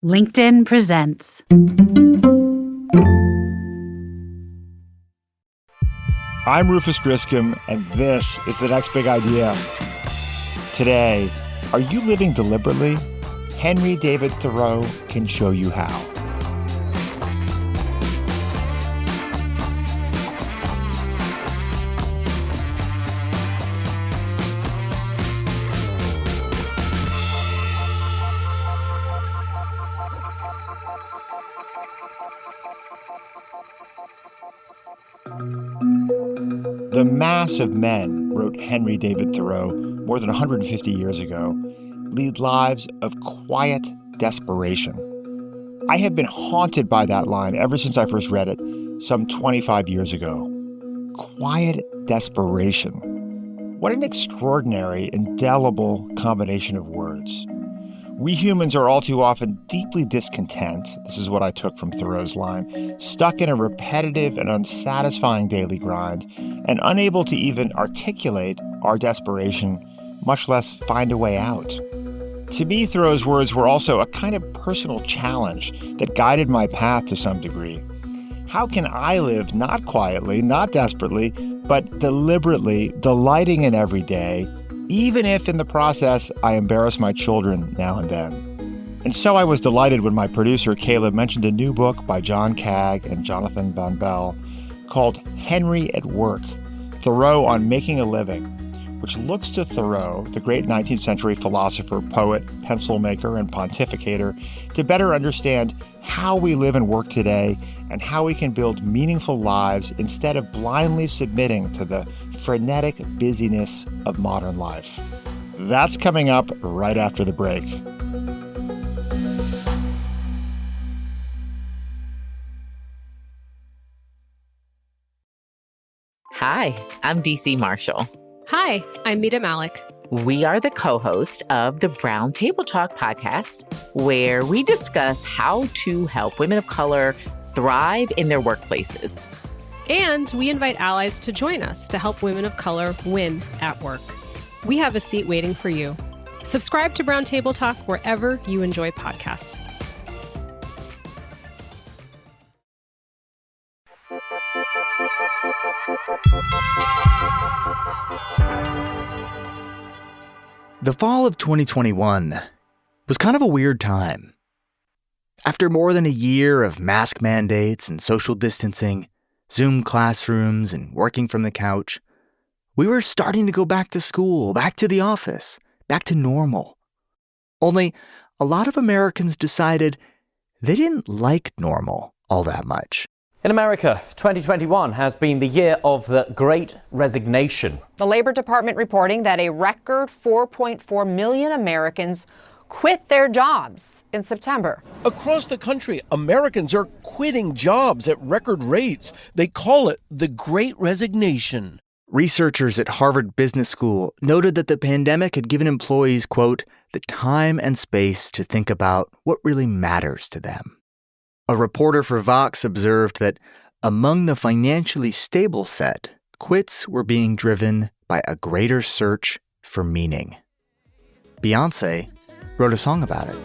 LinkedIn presents. I'm Rufus Griscom, and this is The Next Big Idea. Today, are you living deliberately? Henry David Thoreau can show you how. The mass of men, wrote Henry David Thoreau more than 150 years ago, lead lives of quiet desperation. I have been haunted by that line ever since I first read it some 25 years ago. Quiet desperation. What an extraordinary, indelible combination of words. We humans are all too often deeply discontent, this is what I took from Thoreau's line, stuck in a repetitive and unsatisfying daily grind, and unable to even articulate our desperation, much less find a way out. To me, Thoreau's words were also a kind of personal challenge that guided my path to some degree. How can I live not quietly, not desperately, but deliberately, delighting in every day, even if in the process I embarrass my children now and then? And so I was delighted when my producer Caleb mentioned a new book by John Kaag and Jonathan Van Belle called Henry at Work, Thoreau on Making a Living, which looks to Thoreau, the great 19th century philosopher, poet, pencil maker, and pontificator, to better understand how we live and work today and how we can build meaningful lives instead of blindly submitting to the frenetic busyness of modern life. That's coming up right after the break. Hi, I'm DC Marshall. Hi, I'm Mita Malik. We are the co-host of the Brown Table Talk podcast, where we discuss how to help women of color thrive in their workplaces. And we invite allies to join us to help women of color win at work. We have a seat waiting for you. Subscribe to Brown Table Talk wherever you enjoy podcasts. The fall of 2021 was kind of a weird time. After more than a year of mask mandates and social distancing, Zoom classrooms and working from the couch, we were starting to go back to school, back to the office, back to normal. Only a lot of Americans decided they didn't like normal all that much. In America, 2021 has been the year of the Great Resignation. The Labor Department reporting that a record 4.4 million Americans quit their jobs in September. Across the country, Americans are quitting jobs at record rates. They call it the Great Resignation. Researchers at Harvard Business School noted that the pandemic had given employees, quote, the time and space to think about what really matters to them. A reporter for Vox observed that among the financially stable set, quits were being driven by a greater search for meaning. Beyoncé wrote a song about it.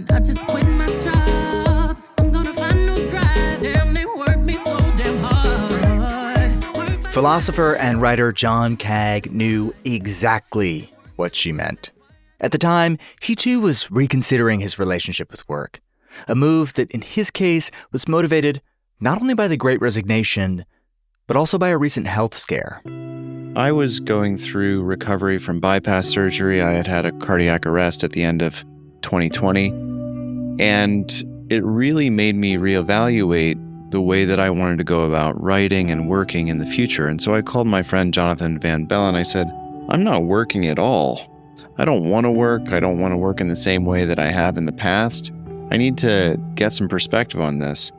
I just quit my job. I'm gonna find no drive. Damn, they work me so damn hard. Philosopher and writer John Kaag knew exactly what she meant. At the time, he too was reconsidering his relationship with work. A move that, in his case, was motivated not only by the Great Resignation, but also by a recent health scare. I was going through recovery from bypass surgery. I had had a cardiac arrest at the end of 2020, and it really made me reevaluate the way that I wanted to go about writing and working in the future. And so I called my friend Jonathan Van Belle and I said, I'm not working at all. I don't want to work. I don't want to work in the same way that I have in the past. I need to get some perspective on this.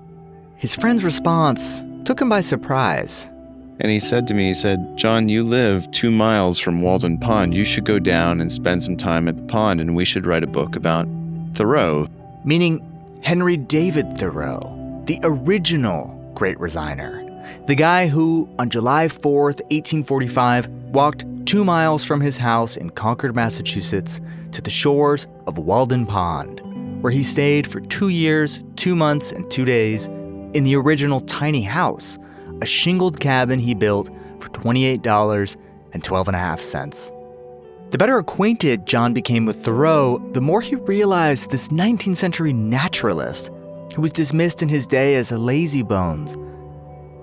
His friend's response took him by surprise. And he said to me, John, you live 2 miles from Walden Pond. You should go down and spend some time at the pond, and we should write a book about Thoreau. Meaning Henry David Thoreau, the original Great Resigner. The guy who, on July 4th, 1845, walked 2 miles from his house in Concord, Massachusetts, to the shores of Walden Pond, where he stayed for 2 years, 2 months, and 2 days in the original tiny house, a shingled cabin he built for $28.12.5. The better acquainted John became with Thoreau, the more he realized this 19th century naturalist, who was dismissed in his day as a lazybones,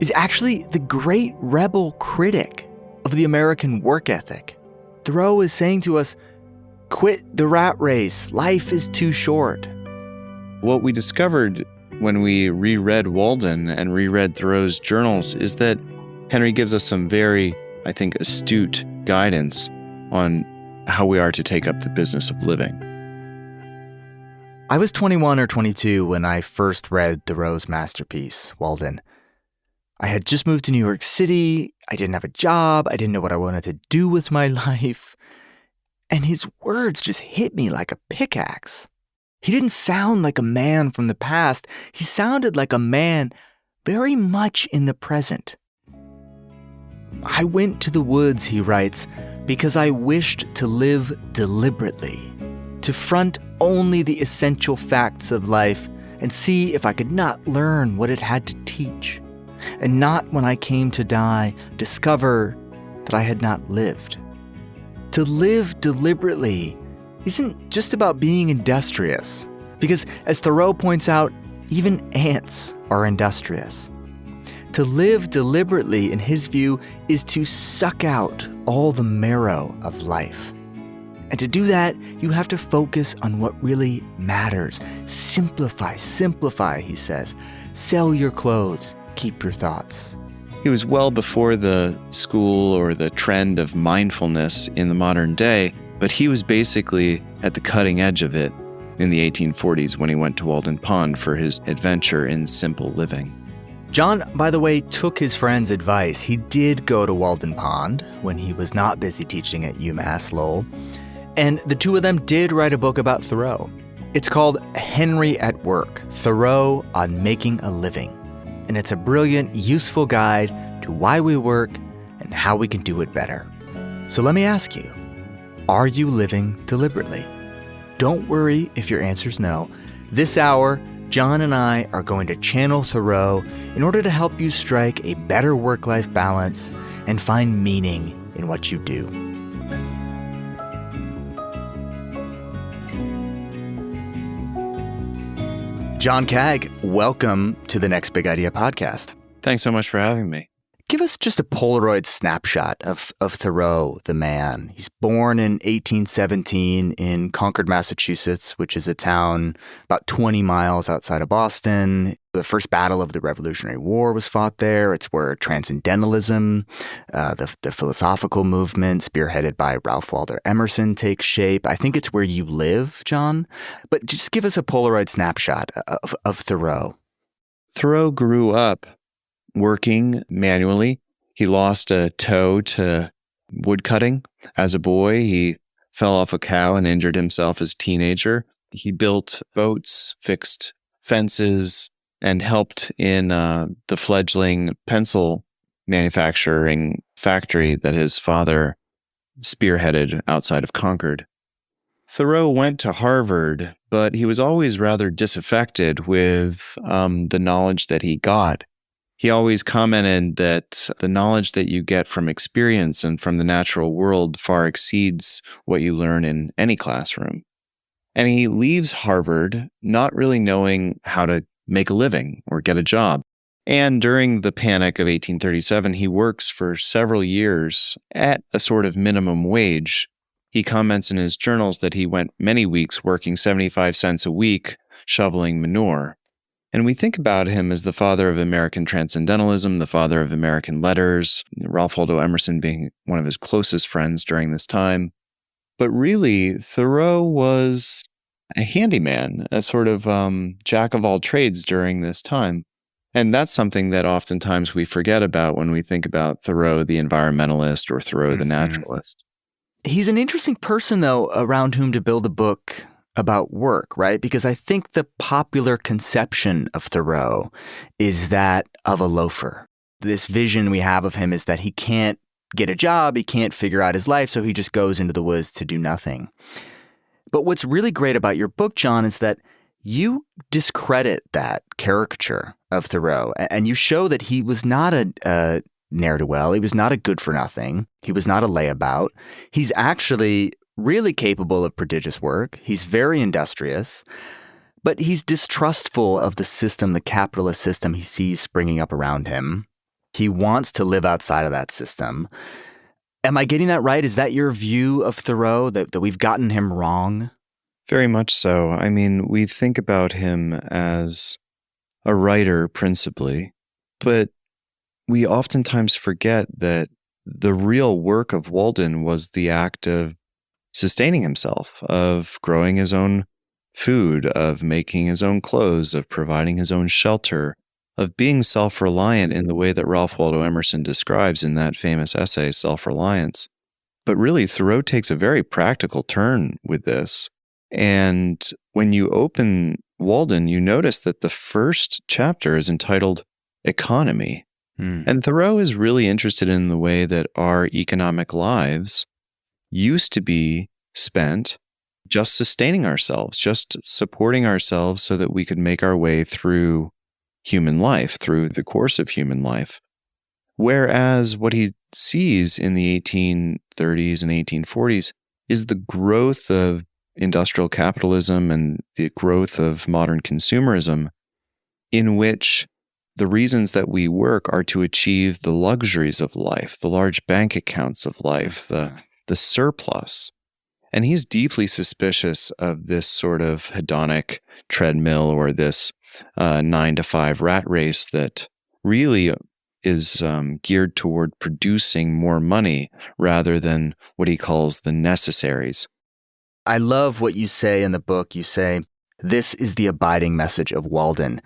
is actually the great rebel critic of the American work ethic. Thoreau is saying to us, quit the rat race, life is too short. What we discovered when we reread Walden and reread Thoreau's journals is that Henry gives us some very, I think, astute guidance on how we are to take up the business of living. I was 21 or 22 when I first read Thoreau's masterpiece, Walden. I had just moved to New York City, I didn't have a job, I didn't know what I wanted to do with my life, and his words just hit me like a pickaxe. He didn't sound like a man from the past, he sounded like a man very much in the present. I went to the woods, he writes, because I wished to live deliberately, to front only the essential facts of life and see if I could not learn what it had to teach, and not when I came to die discover that I had not lived. To live deliberately isn't just about being industrious, because as Thoreau points out, even ants are industrious. To live deliberately, in his view, is to suck out all the marrow of life. And to do that, you have to focus on what really matters. Simplify, he says. Sell your clothes, keep your thoughts. He was well before the school or the trend of mindfulness in the modern day, but he was basically at the cutting edge of it in the 1840s when he went to Walden Pond for his adventure in simple living. John, by the way, took his friend's advice. He did go to Walden Pond when he was not busy teaching at UMass Lowell. And the two of them did write a book about Thoreau. It's called Henry at Work, Thoreau on Making a Living. And it's a brilliant, useful guide to why we work and how we can do it better. So let me ask you, are you living deliberately? Don't worry if your answer's no. This hour, John and I are going to channel Thoreau in order to help you strike a better work-life balance and find meaning in what you do. John Kaag, welcome to the Next Big Idea podcast. Thanks so much for having me. Give us just a Polaroid snapshot of Thoreau, the man. He's born in 1817 in Concord, Massachusetts, which is a town about 20 miles outside of Boston. The first battle of the Revolutionary War was fought there. It's where Transcendentalism, the philosophical movement spearheaded by Ralph Waldo Emerson, takes shape. I think it's where you live, John. But just give us a Polaroid snapshot of Thoreau. Thoreau grew up working manually. He lost a toe to woodcutting as a boy. He fell off a cow and injured himself as a teenager. He built boats, fixed fences, and helped in the fledgling pencil manufacturing factory that his father spearheaded outside of Concord. Thoreau went to Harvard, but he was always rather disaffected with the knowledge that he got. He always commented that the knowledge that you get from experience and from the natural world far exceeds what you learn in any classroom. And he leaves Harvard not really knowing how to make a living or get a job. And during the Panic of 1837, he works for several years at a sort of minimum wage. He comments in his journals that he went many weeks working 75 cents a week shoveling manure. And we think about him as the father of American Transcendentalism, the father of American letters, Ralph Waldo Emerson being one of his closest friends during this time. But really, Thoreau was a handyman, a sort of jack of all trades during this time. And that's something that oftentimes we forget about when we think about Thoreau, the environmentalist, or Thoreau, the naturalist. He's an interesting person, though, around whom to build a book about work, right? Because I think the popular conception of Thoreau is that of a loafer. This vision we have of him is that he can't get a job, he can't figure out his life, so he just goes into the woods to do nothing. But what's really great about your book, John, is that you discredit that caricature of Thoreau, and you show that he was not a ne'er-do-well. He was not a good-for-nothing. He was not a layabout. He's actually really capable of prodigious work. He's very industrious, but he's distrustful of the system, the capitalist system he sees springing up around him. He wants to live outside of that system. Am I getting that right? Is that your view of Thoreau, that we've gotten him wrong? Very much so. I mean, we think about him as a writer principally, but we oftentimes forget that the real work of Walden was the act of sustaining himself, of growing his own food, of making his own clothes, of providing his own shelter, of being self-reliant in the way that Ralph Waldo Emerson describes in that famous essay, Self-Reliance. But really, Thoreau takes a very practical turn with this. And when you open Walden, you notice that the first chapter is entitled Economy. And Thoreau is really interested in the way that our economic lives used to be spent just sustaining ourselves, just supporting ourselves so that we could make our way through human life, through the course of human life. Whereas what he sees in the 1830s and 1840s is the growth of industrial capitalism and the growth of modern consumerism, in which the reasons that we work are to achieve the luxuries of life, the large bank accounts of life, the surplus. And he's deeply suspicious of this sort of hedonic treadmill or this 9-to-5 rat race that really is geared toward producing more money rather than what he calls the necessaries. I love what you say in the book. You say, "This is the abiding message of Walden.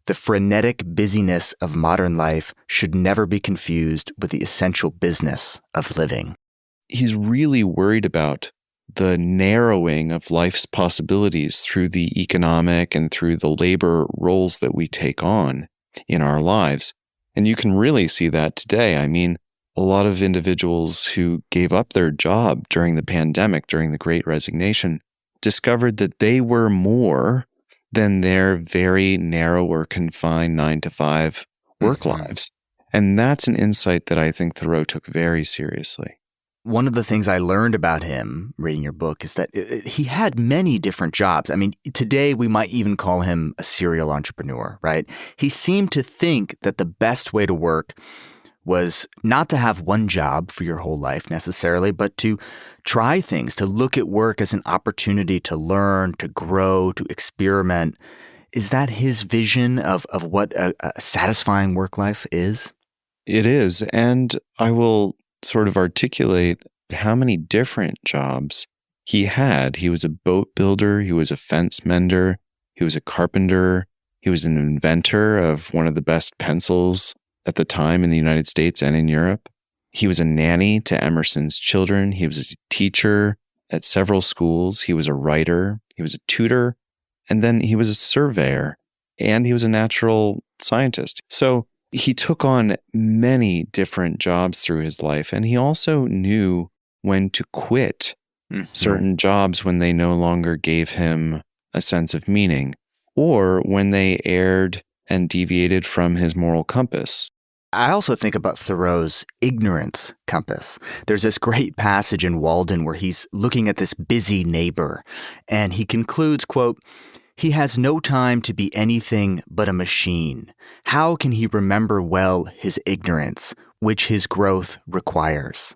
The frenetic busyness of modern life should never be confused with the essential business of living." He's really worried about the narrowing of life's possibilities through the economic and through the labor roles that we take on in our lives. And you can really see that today. I mean, a lot of individuals who gave up their job during the pandemic, during the Great Resignation, discovered that they were more than their very narrow or confined 9-to-5 work lives. And that's an insight that I think Thoreau took very seriously. One of the things I learned about him reading your book is that he had many different jobs. I mean, today we might even call him a serial entrepreneur, right? He seemed to think that the best way to work was not to have one job for your whole life necessarily, but to try things, to look at work as an opportunity to learn, to grow, to experiment. Is that his vision of what a satisfying work life is? It is. And I will sort of articulate how many different jobs he had. He was a boat builder. He was a fence mender. He was a carpenter. He was an inventor of one of the best pencils at the time in the United States and in Europe. He was a nanny to Emerson's children. He was a teacher at several schools. He was a writer. He was a tutor. And then he was a surveyor. And he was a natural scientist. So he took on many different jobs through his life, and he also knew when to quit certain jobs when they no longer gave him a sense of meaning, or when they erred and deviated from his moral compass. I also think about Thoreau's ignorance compass. There's this great passage in Walden where he's looking at this busy neighbor, and he concludes, quote, "He has no time to be anything but a machine. How can he remember well his ignorance, which his growth requires?"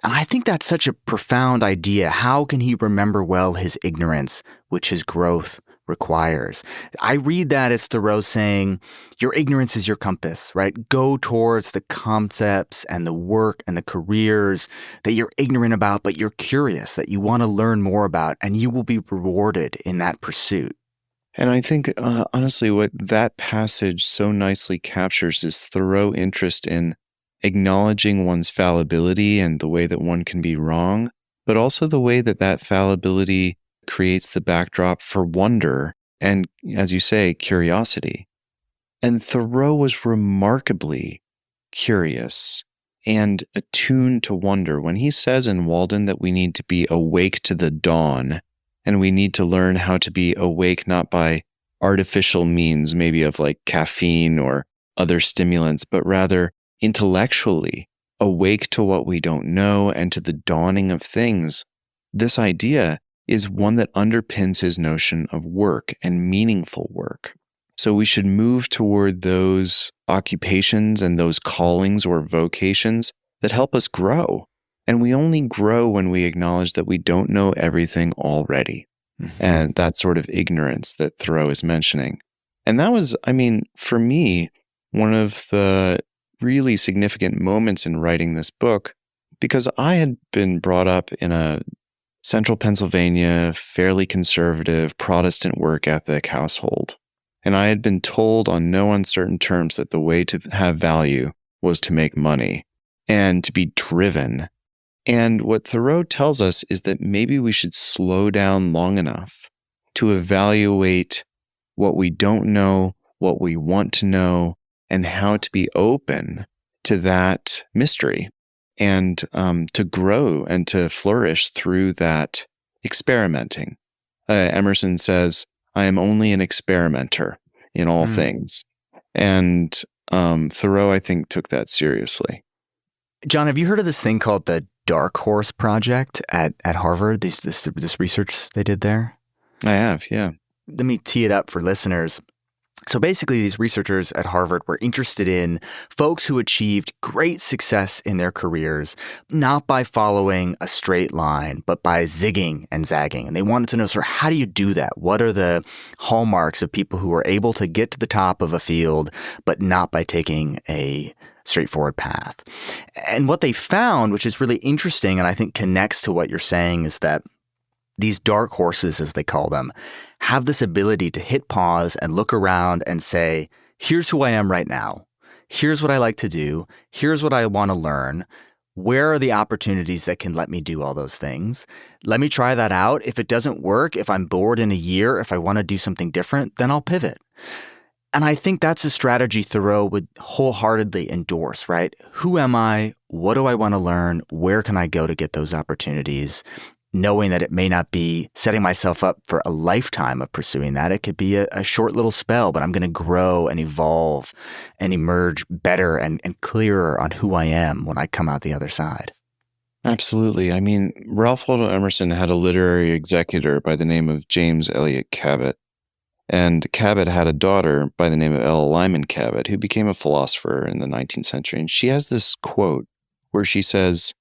And I think that's such a profound idea. How can he remember well his ignorance, which his growth requires? I read that as Thoreau saying, your ignorance is your compass, right? Go towards the concepts and the work and the careers that you're ignorant about, but you're curious, that you want to learn more about, and you will be rewarded in that pursuit. And I think, honestly, what that passage so nicely captures is Thoreau's interest in acknowledging one's fallibility and the way that one can be wrong, but also the way that that fallibility creates the backdrop for wonder and, as you say, curiosity. And Thoreau was remarkably curious and attuned to wonder. When he says in Walden that we need to be awake to the dawn And we need to learn how to be awake, not by artificial means, maybe of like caffeine or other stimulants, but rather intellectually awake to what we don't know and to the dawning of things. This idea is one that underpins his notion of work and meaningful work. So we should move toward those occupations and those callings or vocations that help us grow. And we only grow when we acknowledge that we don't know everything already. And that sort of ignorance that Thoreau is mentioning. And that was, for me, one of the really significant moments in writing this book, because I had been brought up in a central Pennsylvania, fairly conservative Protestant work ethic household. And I had been told on no uncertain terms that the way to have value was to make money and to be driven. And what Thoreau tells us is that maybe we should slow down long enough to evaluate what we don't know, what we want to know, and how to be open to that mystery and to grow and to flourish through that experimenting. Emerson says, I am only an experimenter in all things. And Thoreau, I think, took that seriously. John, have you heard of this thing called the Dark Horse Project at Harvard, this research they did there? I have, yeah. Let me tee it up for listeners. So basically, these researchers at Harvard were interested in folks who achieved great success in their careers, not by following a straight line, but by zigging and zagging. And they wanted to know, sort of, how do you do that? What are the hallmarks of people who are able to get to the top of a field, but not by taking a straightforward path? And what they found, which is really interesting and I think connects to what you're saying, is that these dark horses, as they call them, have this ability to hit pause and look around and say, here's who I am right now. Here's what I like to do. Here's what I want to learn. Where are the opportunities that can let me do all those things? Let me try that out. If it doesn't work, if I'm bored in a year, if I want to do something different, then I'll pivot. And I think that's a strategy Thoreau would wholeheartedly endorse, right? Who am I? What do I want to learn? Where can I go to get those opportunities? Knowing that it may not be setting myself up for a lifetime of pursuing that. It could be a short little spell, but I'm going to grow and evolve and emerge better and clearer on who I am when I come out the other side. Absolutely. Ralph Waldo Emerson had a literary executor by the name of James Elliott Cabot. And Cabot had a daughter by the name of Ella Lyman Cabot, who became a philosopher in the 19th century. And she has this quote where she says,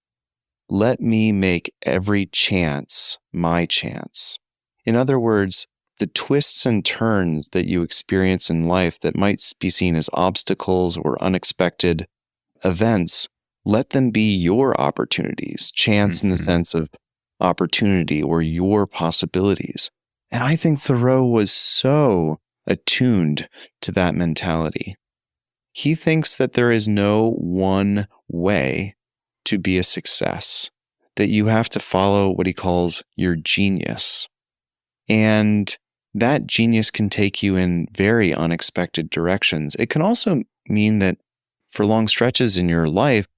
"Let me make every chance my chance." In other words, the twists and turns that you experience in life that might be seen as obstacles or unexpected events, let them be your opportunities, chance in the sense of opportunity or your possibilities. And I think Thoreau was so attuned to that mentality. He thinks that there is no one way to be a success, that you have to follow what he calls your genius. And that genius can take you in very unexpected directions. It can also mean that for long stretches in your life,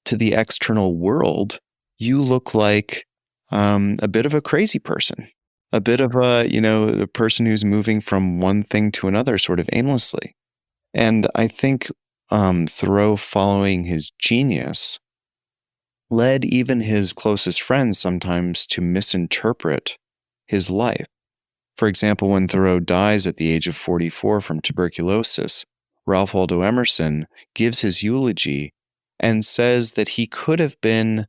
to the external world, you look like a bit of a crazy person, a bit of a person who's moving from one thing to another sort of aimlessly. And I think Thoreau, following his genius, led even his closest friends sometimes to misinterpret his life. For example, when Thoreau dies at the age of 44 from tuberculosis, Ralph Waldo Emerson gives his eulogy and says that he could have been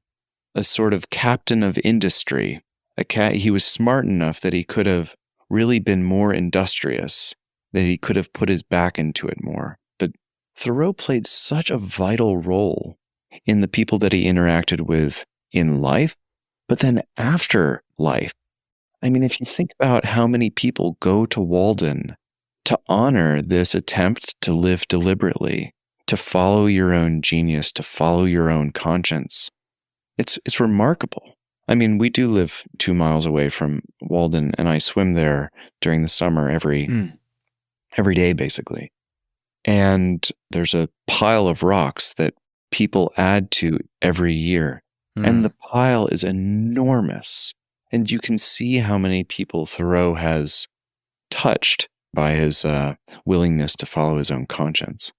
a sort of captain of industry. He was smart enough that he could have really been more industrious, that he could have put his back into it more. But Thoreau played such a vital role in the people that he interacted with in life, but then after life. If you think about how many people go to Walden to honor this attempt to live deliberately, to follow your own genius, to follow your own conscience, it's remarkable. We do live 2 miles away from Walden, and I swim there during the summer every day, basically. And there's a pile of rocks that people add to every year. And the pile is enormous. And you can see how many people Thoreau has touched by his willingness to follow his own conscience.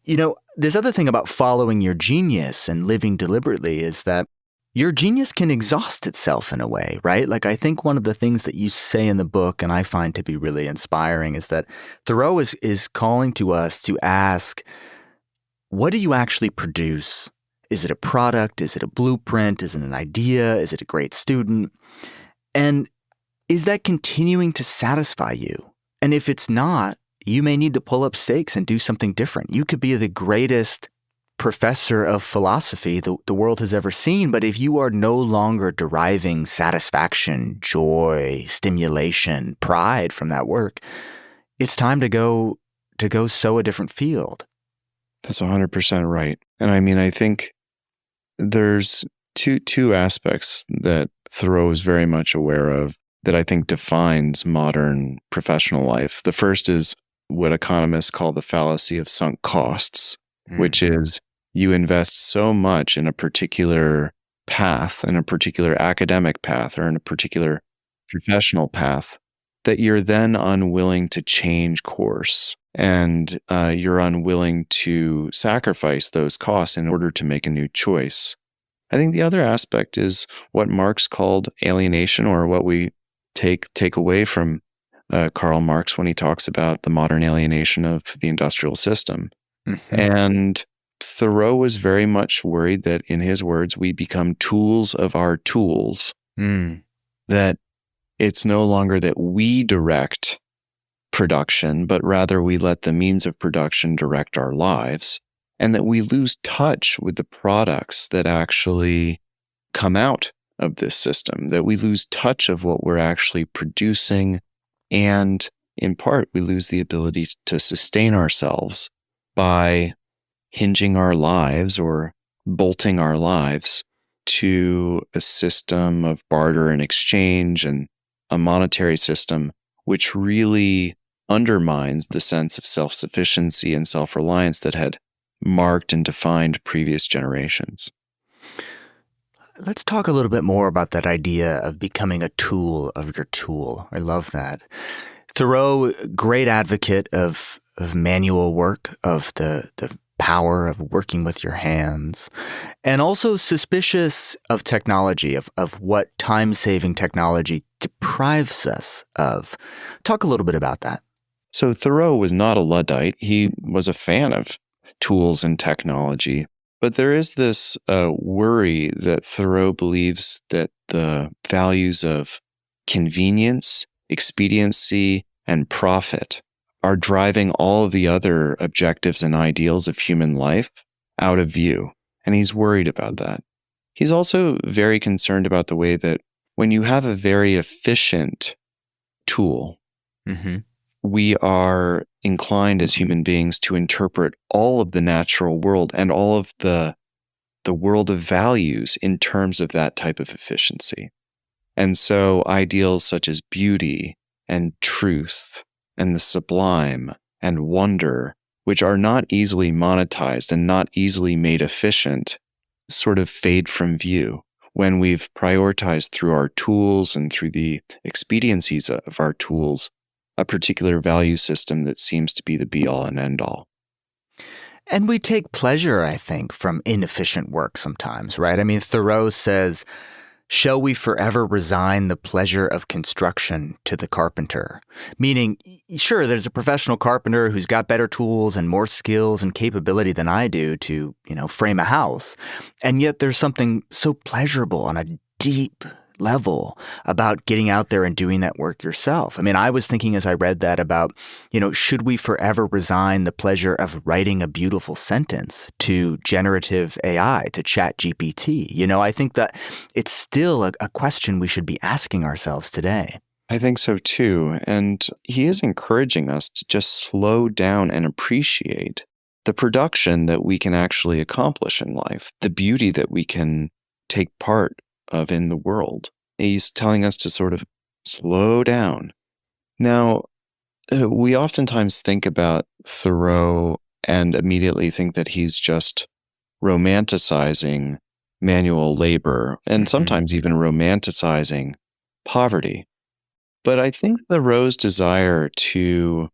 You know, this other thing about following your genius and living deliberately is that your genius can exhaust itself in a way, right? Like, I think one of the things that you say in the book, and I find to be really inspiring, is that Thoreau is calling to us to ask, what do you actually produce? Is it a product? Is it a blueprint? Is it an idea? Is it a great student? And is that continuing to satisfy you? And if it's not, you may need to pull up stakes and do something different. You could be the greatest professor of philosophy the world has ever seen, but if you are no longer deriving satisfaction, joy, stimulation, pride from that work, it's time to go sow a different field. That's 100% right. And I mean, I think there's two aspects that Thoreau is very much aware of that I think defines modern professional life. The first is what economists call the fallacy of sunk costs, which is you invest so much in a particular path, in a particular academic path, or in a particular professional path, that you're then unwilling to change course, and you're unwilling to sacrifice those costs in order to make a new choice. I think the other aspect is what Marx called alienation, or what we take away from Karl Marx when he talks about the modern alienation of the industrial system. Mm-hmm. And Thoreau was very much worried that, in his words, we become tools of our tools, that it's no longer that we direct production, but rather we let the means of production direct our lives, and that we lose touch with the products that actually come out of this system, that we lose touch of what we're actually producing, and in part, we lose the ability to sustain ourselves by hinging our lives or bolting our lives to a system of barter and exchange and a monetary system which really undermines the sense of self-sufficiency and self-reliance that had marked and defined previous generations. Let's talk a little bit more about that idea of becoming a tool of your tool. I love that. Thoreau, great advocate of manual work, of the power of working with your hands, and also suspicious of technology, of what time-saving technology deprives us of. Talk a little bit about that. So Thoreau was not a Luddite. He was a fan of tools and technology. But there is this worry that Thoreau believes that the values of convenience, expediency, and profit are driving all of the other objectives and ideals of human life out of view. And he's worried about that. He's also very concerned about the way that when you have a very efficient tool, we are inclined as human beings to interpret all of the natural world and all of the world of values in terms of that type of efficiency. And so ideals such as beauty and truth and the sublime and wonder, which are not easily monetized and not easily made efficient, sort of fade from view when we've prioritized through our tools and through the expediencies of our tools a particular value system that seems to be the be-all and end-all. And we take pleasure, I think, from inefficient work sometimes, right? I mean, Thoreau says, "Shall we forever resign the pleasure of construction to the carpenter?" Meaning, sure, there's a professional carpenter who's got better tools and more skills and capability than I do to, frame a house. And yet there's something so pleasurable on a deep level about getting out there and doing that work yourself. I mean, I was thinking as I read that about, should we forever resign the pleasure of writing a beautiful sentence to generative AI, to ChatGPT? I think that it's still a question we should be asking ourselves today. I think so too. And he is encouraging us to just slow down and appreciate the production that we can actually accomplish in life, the beauty that we can take part of in the world. He's telling us to sort of slow down. Now, we oftentimes think about Thoreau and immediately think that he's just romanticizing manual labor and sometimes even romanticizing poverty. But I think Thoreau's desire to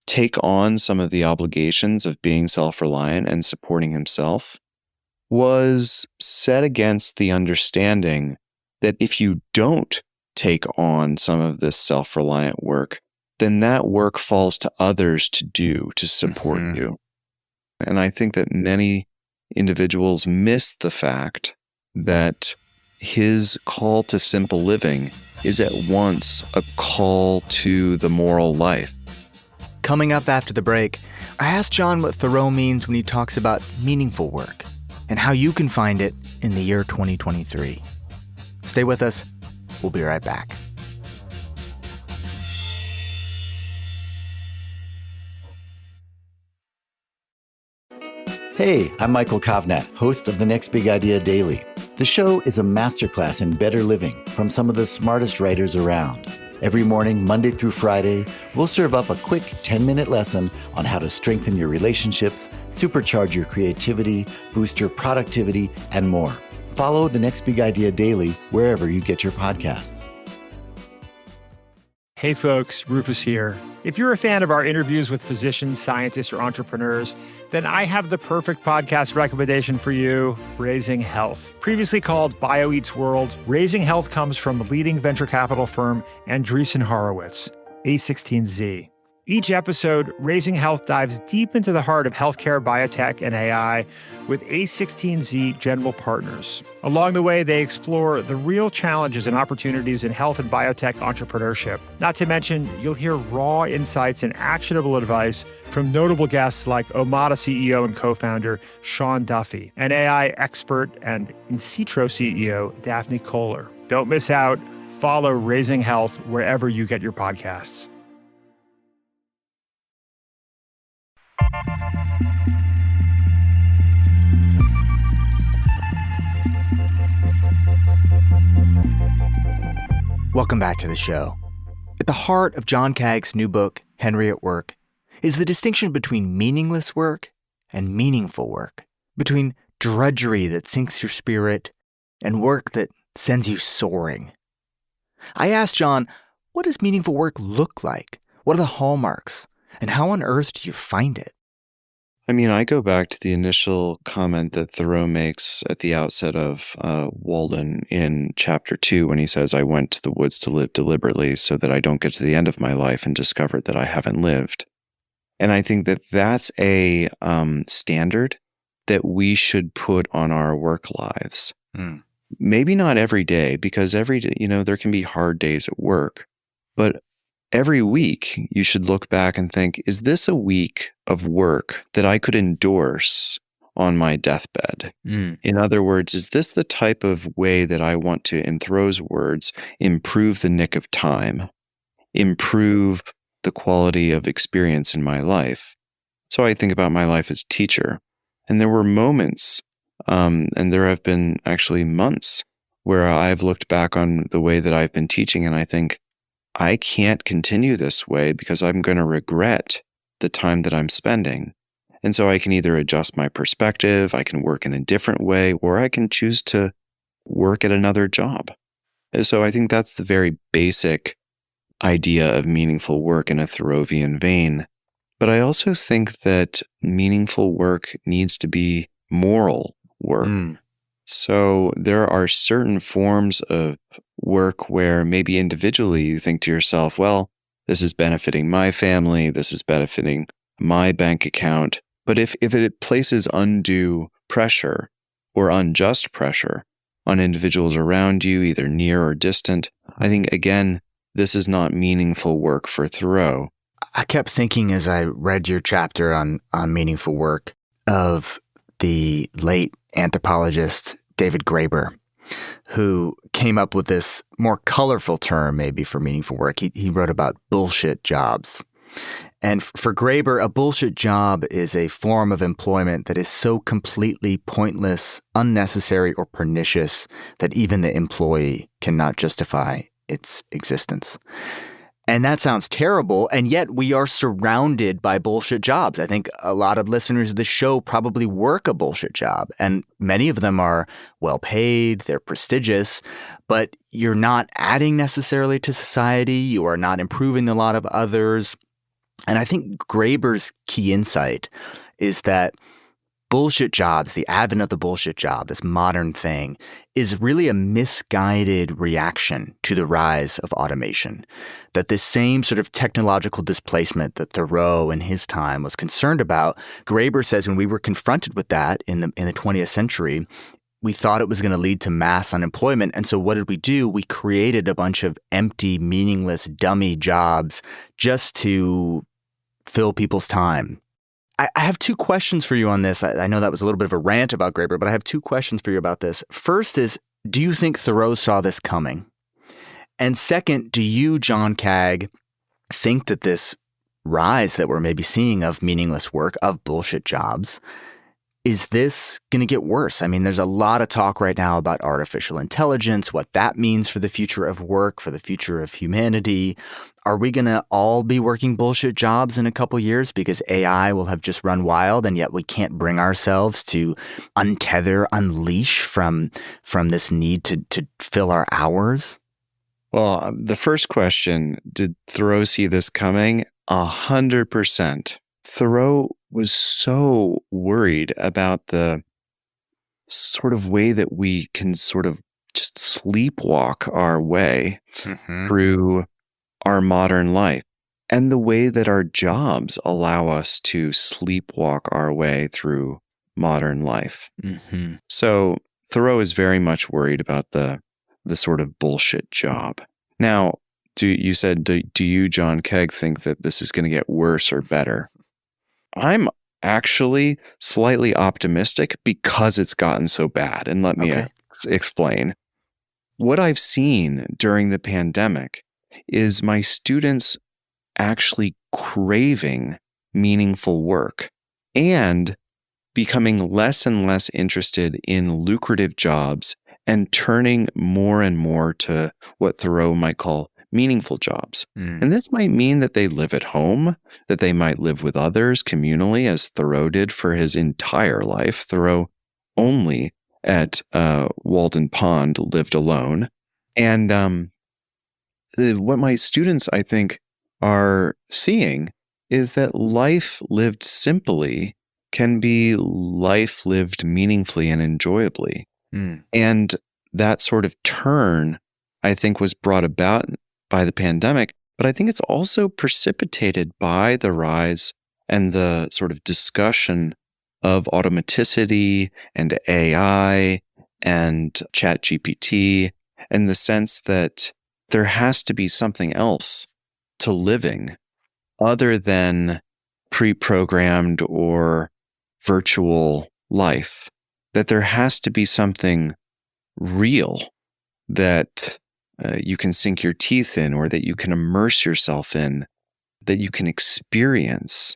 take on some of the obligations of being self-reliant and supporting himself was set against the understanding that if you don't take on some of this self-reliant work, then that work falls to others to do, to support you. And I think that many individuals miss the fact that his call to simple living is at once a call to the moral life. Coming up after the break, I asked John what Thoreau means when he talks about meaningful work and how you can find it in the year 2023. Stay with us. We'll be right back. Hey, I'm Michael Kovnat, host of The Next Big Idea Daily. The show is a masterclass in better living from some of the smartest writers around. Every morning, Monday through Friday, we'll serve up a quick 10-minute lesson on how to strengthen your relationships, supercharge your creativity, boost your productivity, and more. Follow The Next Big Idea Daily wherever you get your podcasts. Hey folks, Rufus here. If you're a fan of our interviews with physicians, scientists, or entrepreneurs, then I have the perfect podcast recommendation for you, Raising Health. Previously called BioEats World, Raising Health comes from leading venture capital firm Andreessen Horowitz, A16Z. Each episode, Raising Health dives deep into the heart of healthcare, biotech, and AI with A16Z general partners. Along the way, they explore the real challenges and opportunities in health and biotech entrepreneurship. Not to mention, you'll hear raw insights and actionable advice from notable guests like Omada CEO and co-founder Sean Duffy, and AI expert and In-Sitro CEO Daphne Kohler. Don't miss out. Follow Raising Health wherever you get your podcasts. Welcome back to the show. At the heart of John Kaag's new book, Henry at Work, is the distinction between meaningless work and meaningful work, between drudgery that sinks your spirit and work that sends you soaring. I asked John, what does meaningful work look like? What are the hallmarks? And how on earth do you find it? I mean, I go back to the initial comment that Thoreau makes at the outset of Walden in chapter 2 when he says, I went to the woods to live deliberately so that I don't get to the end of my life and discover that I haven't lived. And I think that that's a standard that we should put on our work lives. Maybe not every day, because every day, there can be hard days at work, but every week, you should look back and think, is this a week of work that I could endorse on my deathbed? In other words, is this the type of way that I want to, in Thoreau's words, improve the nick of time, improve the quality of experience in my life? So I think about my life as teacher. And there were moments, and there have been actually months, where I've looked back on the way that I've been teaching and I think, I can't continue this way because I'm going to regret the time that I'm spending. And so I can either adjust my perspective, I can work in a different way, or I can choose to work at another job. And so I think that's the very basic idea of meaningful work in a Thoreauvian vein. But I also think that meaningful work needs to be moral work. So there are certain forms of work where maybe individually you think to yourself, well, this is benefiting my family, this is benefiting my bank account. But if it places undue pressure or unjust pressure on individuals around you, either near or distant, I think, again, this is not meaningful work for Thoreau. I kept thinking as I read your chapter on meaningful work of the late anthropologist David Graeber, who came up with this more colorful term maybe for meaningful work. He wrote about bullshit jobs. And for Graeber, a bullshit job is a form of employment that is so completely pointless, unnecessary, or pernicious that even the employee cannot justify its existence. And that sounds terrible, and yet we are surrounded by bullshit jobs. I think a lot of listeners of this show probably work a bullshit job, and many of them are well paid, they're prestigious, but you're not adding necessarily to society, you are not improving a lot of others. And I think Graeber's key insight is that bullshit jobs, the advent of the bullshit job, this modern thing, is really a misguided reaction to the rise of automation. That this same sort of technological displacement that Thoreau in his time was concerned about, Graeber says when we were confronted with that in the 20th century, we thought it was going to lead to mass unemployment. And so what did we do? We created a bunch of empty, meaningless, dummy jobs just to fill people's time. I have two questions for you on this. I know that was a little bit of a rant about Graeber, but I have two questions for you about this. First is, do you think Thoreau saw this coming? And second, do you, John Kaag, think that this rise that we're maybe seeing of meaningless work, of bullshit jobs, is this going to get worse? I mean, there's a lot of talk right now about artificial intelligence, what that means for the future of work, for the future of humanity. Are we going to all be working bullshit jobs in a couple years because AI will have just run wild, and yet we can't bring ourselves to unleash from this need to fill our hours? Well, the first question, did Thoreau see this coming? 100%. Thoreau was so worried about the sort of way that we can sort of just sleepwalk our way through our modern life, and the way that our jobs allow us to sleepwalk our way through modern life. So Thoreau is very much worried about the sort of bullshit job. Now, do you, John Kaag, think that this is going to get worse or better? I'm actually slightly optimistic because it's gotten so bad. And let me explain. What I've seen during the pandemic is my students actually craving meaningful work and becoming less and less interested in lucrative jobs and turning more and more to what Thoreau might call meaningful jobs. And this might mean that they live at home, that they might live with others communally, as Thoreau did for his entire life. Thoreau only at Walden Pond lived alone. And what my students, I think, are seeing is that life lived simply can be life lived meaningfully and enjoyably. And that sort of turn, I think, was brought about by the pandemic, but I think it's also precipitated by the rise and the sort of discussion of automaticity and AI and ChatGPT, and the sense that there has to be something else to living other than pre-programmed or virtual life, that there has to be something real that you can sink your teeth in, or that you can immerse yourself in, that you can experience.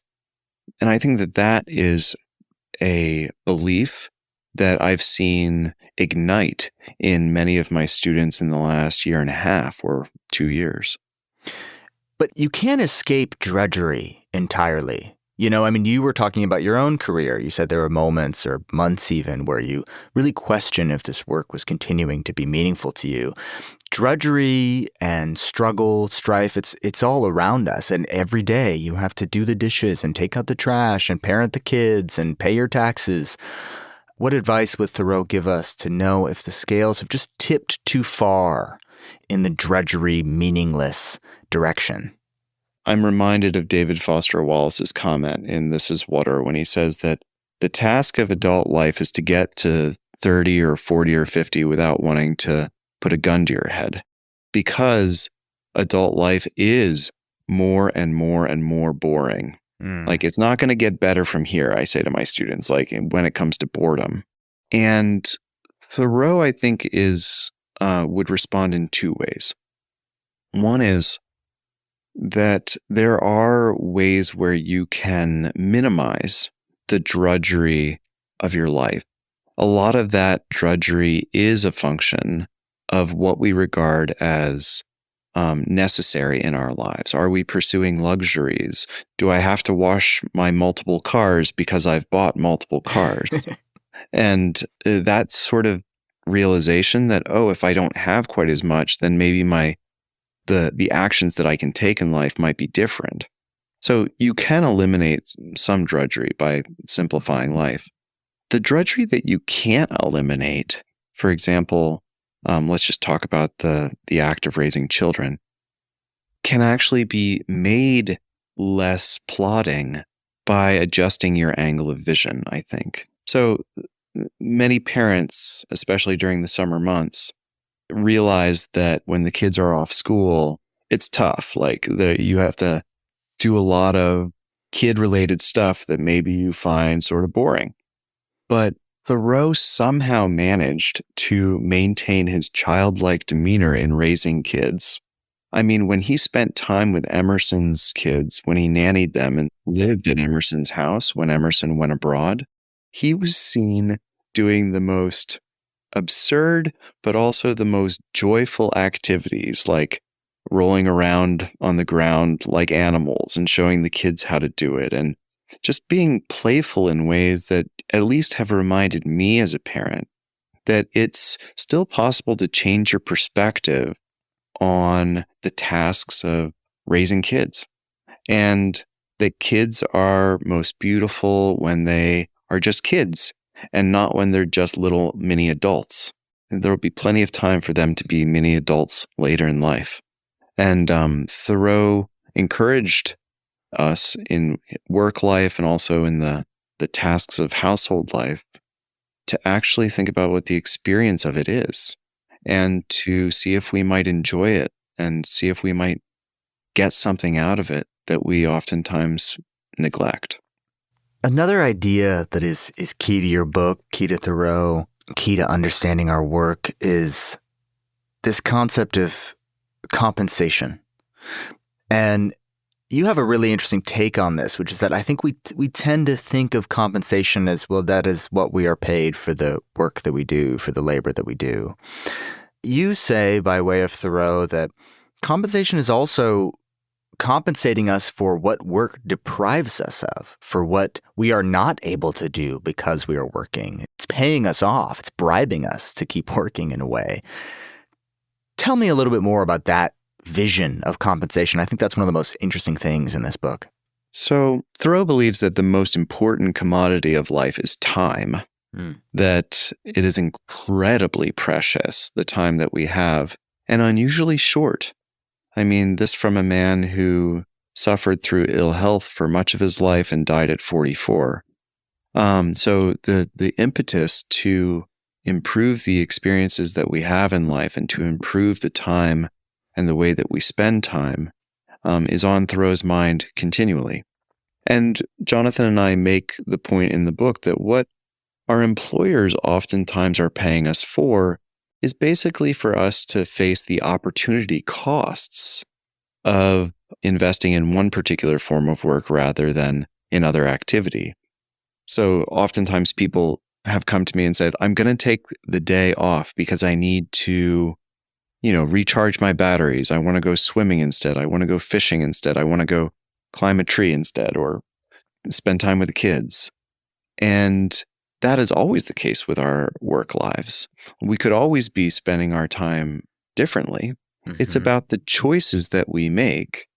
And I think that that is a belief that I've seen ignite in many of my students in the last year and a half or 2 years. But you can't escape drudgery entirely. You know, I mean, you were talking about your own career. You said there were moments or months even where you really question if this work was continuing to be meaningful to you. Drudgery and struggle, strife, it's all around us. And every day you have to do the dishes and take out the trash and parent the kids and pay your taxes. What advice would Thoreau give us to know if the scales have just tipped too far in the drudgery, meaningless direction? I'm reminded of David Foster Wallace's comment in This Is Water when he says that the task of adult life is to get to 30 or 40 or 50 without wanting to put a gun to your head, because adult life is more and more and more boring. Like, it's not going to get better from here, I say to my students, like when it comes to boredom. And Thoreau, I think, would respond in two ways. One is that there are ways where you can minimize the drudgery of your life. A lot of that drudgery is a function of what we regard as necessary in our lives? Are we pursuing luxuries? Do I have to wash my multiple cars because I've bought multiple cars? And that sort of realization that, oh, if I don't have quite as much, then maybe the actions that I can take in life might be different. So you can eliminate some drudgery by simplifying life. The drudgery that you can't eliminate, for example, let's just talk about the act of raising children, can actually be made less plodding by adjusting your angle of vision, I think. So many parents, especially during the summer months, realize that when the kids are off school, it's tough. Like you have to do a lot of kid-related stuff that maybe you find sort of boring. But Thoreau somehow managed to maintain his childlike demeanor in raising kids. I mean, when he spent time with Emerson's kids, when he nannied them and lived at Emerson's house when Emerson went abroad, he was seen doing the most absurd, but also the most joyful activities, like rolling around on the ground like animals and showing the kids how to do it, and just being playful in ways that at least have reminded me as a parent that it's still possible to change your perspective on the tasks of raising kids, and that kids are most beautiful when they are just kids and not when they're just little mini adults. And there will be plenty of time for them to be mini adults later in life. And Thoreau encouraged us in work life and also in the tasks of household life to actually think about what the experience of it is and to see if we might enjoy it and see if we might get something out of it that we oftentimes neglect. Another idea that is key to your book, key to Thoreau, key to understanding our work is this concept of compensation. And you have a really interesting take on this, which is that I think we tend to think of compensation as, well, that is what we are paid for the work that we do, for the labor that we do. You say, by way of Thoreau, that compensation is also compensating us for what work deprives us of, for what we are not able to do because we are working. It's paying us off. It's bribing us to keep working in a way. Tell me a little bit more about that vision of compensation. I think that's one of the most interesting things in this book. So Thoreau believes that the most important commodity of life is time, that it is incredibly precious, the time that we have, and unusually short. I mean, this from a man who suffered through ill health for much of his life and died at 44. So the impetus to improve the experiences that we have in life and to improve the time and the way that we spend time is on Thoreau's mind continually. And Jonathan and I make the point in the book that what our employers oftentimes are paying us for is basically for us to face the opportunity costs of investing in one particular form of work rather than in other activity. So oftentimes people have come to me and said, I'm going to take the day off because I need to, recharge my batteries. I want to go swimming instead. I want to go fishing instead. I want to go climb a tree instead or spend time with the kids. And that is always the case with our work lives. We could always be spending our time differently. It's about the choices that we make.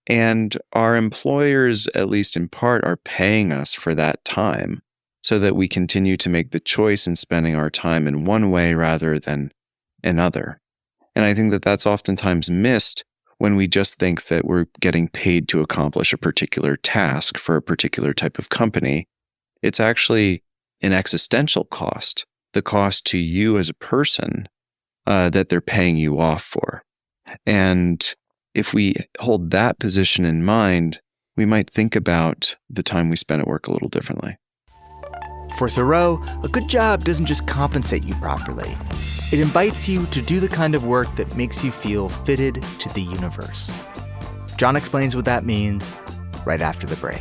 And our employers, at least in part, are paying us for that time so that we continue to make the choice in spending our time in one way rather than another. And I think that that's oftentimes missed when we just think that we're getting paid to accomplish a particular task for a particular type of company. It's actually an existential cost, the cost to you as a person that they're paying you off for. And if we hold that position in mind, we might think about the time we spend at work a little differently. For Thoreau, a good job doesn't just compensate you properly. It invites you to do the kind of work that makes you feel fitted to the universe. John explains what that means right after the break.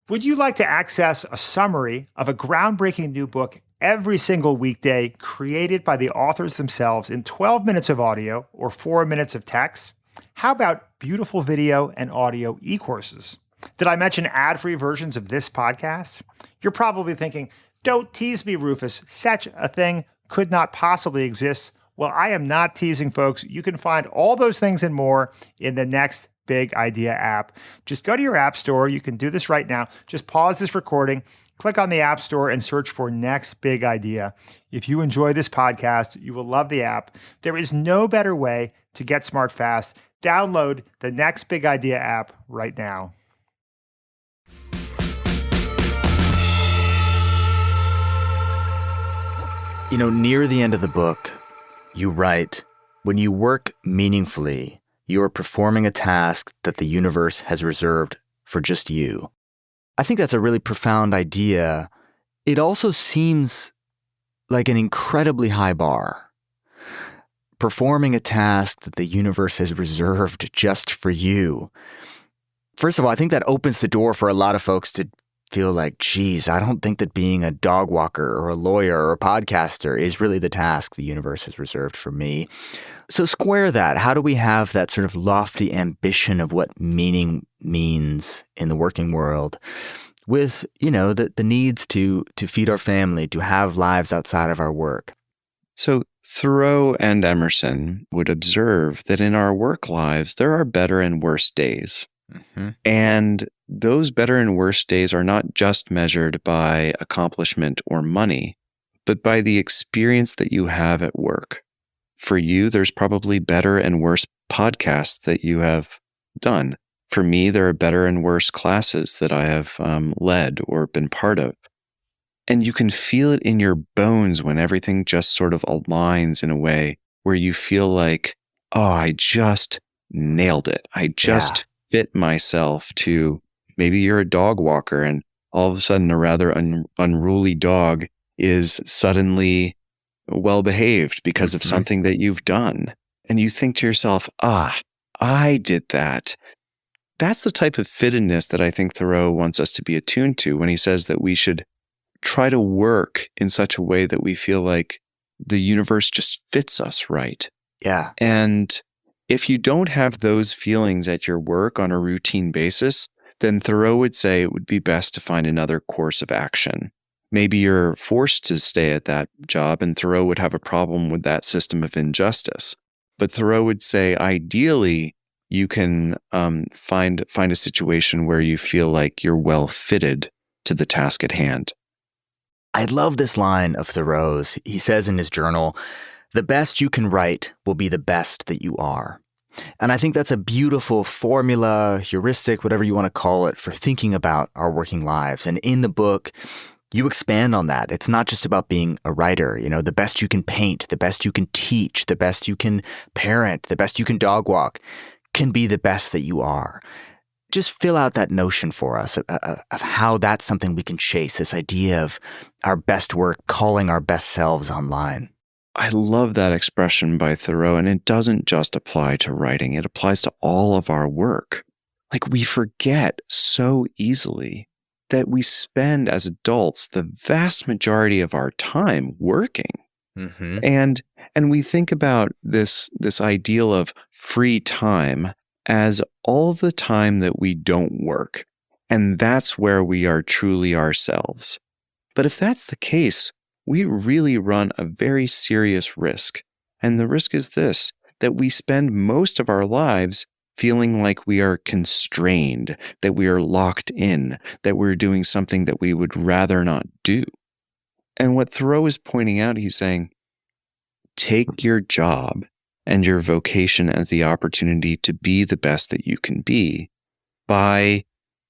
Would you like to access a summary of a groundbreaking new book every single weekday created by the authors themselves in 12 minutes of audio or 4 minutes of text? How about beautiful video and audio e-courses? Did I mention ad-free versions of this podcast? You're probably thinking, don't tease me, Rufus. Such a thing could not possibly exist. Well, I am not teasing, folks. You can find all those things and more in the Next Big Idea app. Just go to your app store. You can do this right now. Just pause this recording, click on the app store, and search for Next Big Idea. If you enjoy this podcast, you will love the app. There is no better way to get smart fast. Download the Next Big Idea app right now. You know, near the end of the book, you write, when you work meaningfully, you are performing a task that the universe has reserved for just you. I think that's a really profound idea. It also seems like an incredibly high bar. Performing a task that the universe has reserved just for you. First of all, I think that opens the door for a lot of folks to feel like, geez, I don't think that being a dog walker or a lawyer or a podcaster is really the task the universe has reserved for me. So square that. How do we have that sort of lofty ambition of what meaning means in the working world with, you know, the needs to feed our family, to have lives outside of our work? So Thoreau and Emerson would observe that in our work lives, there are better and worse days. Mm-hmm. And those better and worse days are not just measured by accomplishment or money, but by the experience that you have at work. For you, there's probably better and worse podcasts that you have done. For me, there are better and worse classes that I have led or been part of. And you can feel it in your bones when everything just sort of aligns in a way where you feel like, oh, I just nailed it. I just fit myself to, maybe you're a dog walker and all of a sudden a rather unruly dog is suddenly well-behaved because of something that you've done. And you think to yourself, I did that. That's the type of fittedness that I think Thoreau wants us to be attuned to when he says that we should try to work in such a way that we feel like the universe just fits us right. Yeah. And if you don't have those feelings at your work on a routine basis, then Thoreau would say it would be best to find another course of action. Maybe you're forced to stay at that job, and Thoreau would have a problem with that system of injustice. But Thoreau would say, ideally, you can find a situation where you feel like you're well fitted to the task at hand. I love this line of Thoreau's. He says in his journal, "The best you can write will be the best that you are." And I think that's a beautiful formula, heuristic, whatever you want to call it, for thinking about our working lives. And in the book, you expand on that. It's not just about being a writer. You know, the best you can paint, the best you can teach, the best you can parent, the best you can dog walk can be the best that you are. Just fill out that notion for us of how that's something we can chase, this idea of our best work, calling our best selves online. I love that expression by Thoreau, and it doesn't just apply to writing. It applies to all of our work. Like, we forget so easily that we spend as adults the vast majority of our time working. Mm-hmm. And we think about this ideal of free time as all the time that we don't work. And that's where we are truly ourselves. But if that's the case, we really run a very serious risk. And the risk is this, that we spend most of our lives feeling like we are constrained, that we are locked in, that we're doing something that we would rather not do. And what Thoreau is pointing out, he's saying, take your job and your vocation as the opportunity to be the best that you can be by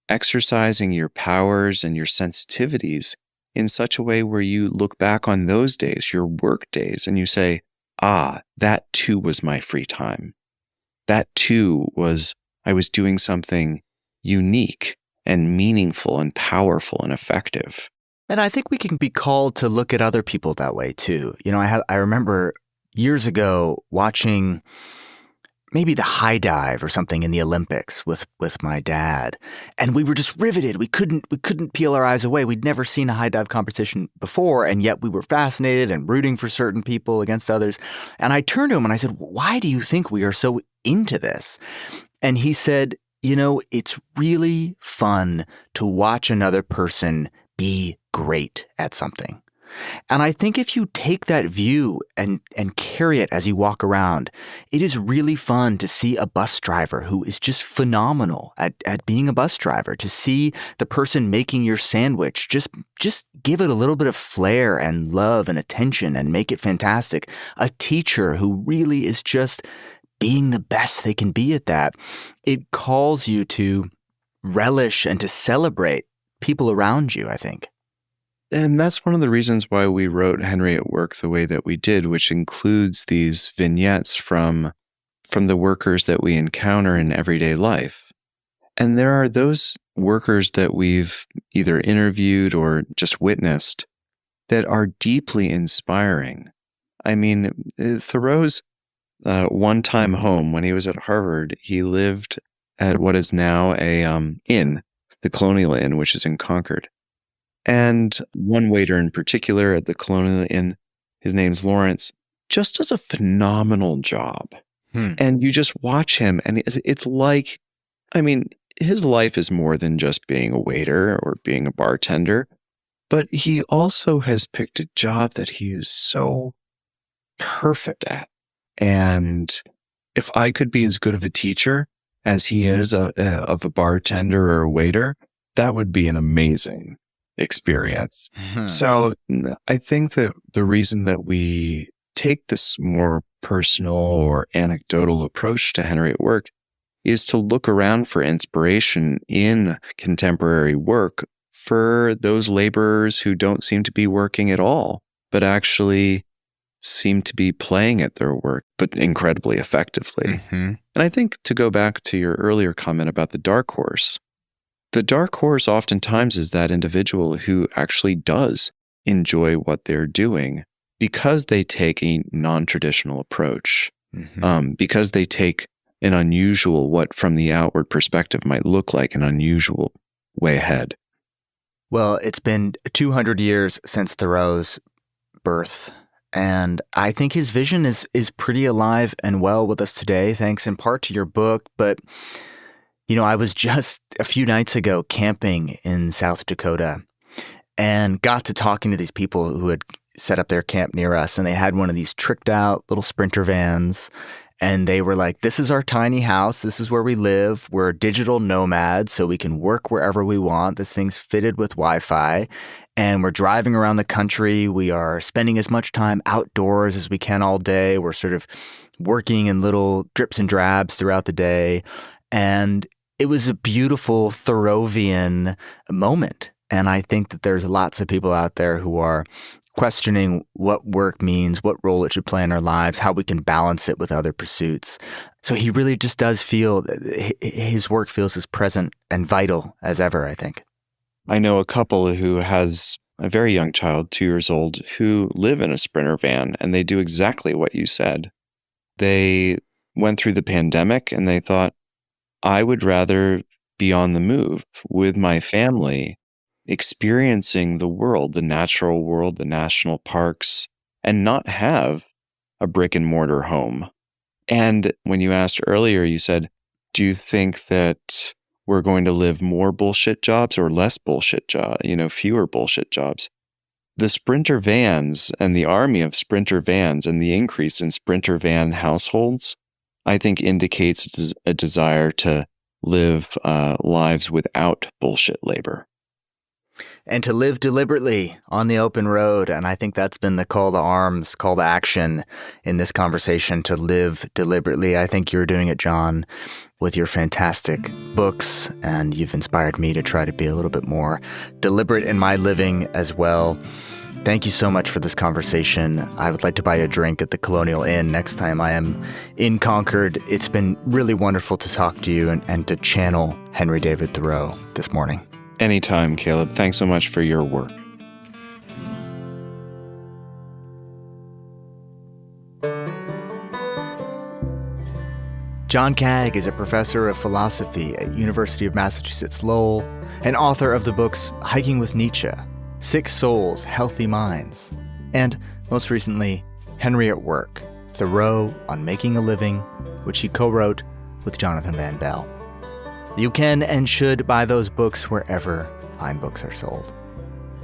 exercising your powers and your sensitivities in such a way where you look back on those days, your work days, and you say, that too was my free time. That too was, I was doing something unique and meaningful and powerful and effective. And I think we can be called to look at other people that way too. You know, I remember years ago watching maybe the high dive or something in the Olympics with my dad. And we were just riveted. We couldn't peel our eyes away. We'd never seen a high dive competition before, and yet we were fascinated and rooting for certain people against others. And I turned to him and I said, why do you think we are so into this? And he said, it's really fun to watch another person be great at something. And I think if you take that view and carry it as you walk around, it is really fun to see a bus driver who is just phenomenal at being a bus driver, to see the person making your sandwich, just give it a little bit of flair and love and attention and make it fantastic. A teacher who really is just being the best they can be at that. It calls you to relish and to celebrate people around you, I think. And that's one of the reasons why we wrote Henry at Work the way that we did, which includes these vignettes from the workers that we encounter in everyday life. And there are those workers that we've either interviewed or just witnessed that are deeply inspiring. I mean, Thoreau's one-time home, when he was at Harvard, he lived at what is now a inn, the Colonial Inn, which is in Concord. And one waiter in particular at the Colonial Inn, his name's Lawrence, just does a phenomenal job. And you just watch him, and it's like, I mean, his life is more than just being a waiter or being a bartender, but he also has picked a job that he is so perfect at. And if I could be as good of a teacher as he is of a bartender or a waiter, that would be an amazing experience. So I think that the reason that we take this more personal or anecdotal approach to Henry at Work is to look around for inspiration in contemporary work for those laborers who don't seem to be working at all, but actually seem to be playing at their work, but incredibly effectively. And I think, to go back to your earlier comment about the dark horse oftentimes is that individual who actually does enjoy what they're doing because they take a non-traditional approach, because they take an unusual, what from the outward perspective might look like an unusual way ahead. Well, it's been 200 years since Thoreau's birth, and I think his vision is pretty alive and well with us today, thanks in part to your book. But, I was just a few nights ago camping in South Dakota and got to talking to these people who had set up their camp near us, and they had one of these tricked out little Sprinter vans. And they were like, this is our tiny house. This is where we live. We're digital nomads, so we can work wherever we want. This thing's fitted with Wi-Fi. And we're driving around the country. We are spending as much time outdoors as we can all day. We're sort of working in little drips and drabs throughout the day. And it was a beautiful Thoreauvian moment. And I think that there's lots of people out there who are questioning what work means, what role it should play in our lives, how we can balance it with other pursuits. So he really just does feel, his work feels as present and vital as ever, I think. I know a couple who has a very young child, 2 years old, who live in a Sprinter van, and they do exactly what you said. They went through the pandemic and they thought, I would rather be on the move with my family, experiencing the world, the natural world, the national parks, and not have a brick and mortar home. And when you asked earlier, you said, do you think that we're going to live more bullshit jobs or less bullshit jobs, fewer bullshit jobs? The Sprinter vans and the army of Sprinter vans and the increase in Sprinter van households, I think indicates a desire to live lives without bullshit labor. And to live deliberately on the open road. And I think that's been the call to arms, call to action in this conversation, to live deliberately. I think you're doing it, John, with your fantastic books, and you've inspired me to try to be a little bit more deliberate in my living as well. Thank you so much for this conversation. I would like to buy a drink at the Colonial Inn next time I am in Concord. It's been really wonderful to talk to you and to channel Henry David Thoreau this morning. Anytime, Caleb. Thanks so much for your work. John Kaag is a professor of philosophy at University of Massachusetts Lowell and author of the books Hiking with Nietzsche, Sick Souls, Healthy Minds, and, most recently, Henry at Work, Thoreau on Making a Living, which he co-wrote with Jonathan Van Belle. You can and should buy those books wherever fine books are sold.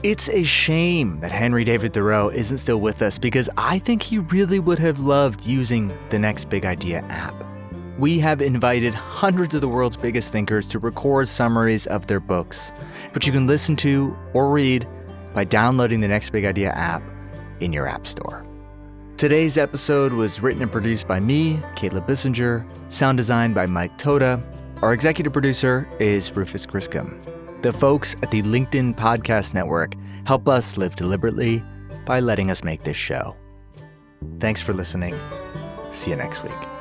It's a shame that Henry David Thoreau isn't still with us because I think he really would have loved using the Next Big Idea app. We have invited hundreds of the world's biggest thinkers to record summaries of their books, which you can listen to or read by downloading the Next Big Idea app in your app store. Today's episode was written and produced by me, Caleb Bissinger, sound designed by Mike Toda. Our executive producer is Rufus Griscom. The folks at the LinkedIn Podcast Network help us live deliberately by letting us make this show. Thanks for listening. See you next week.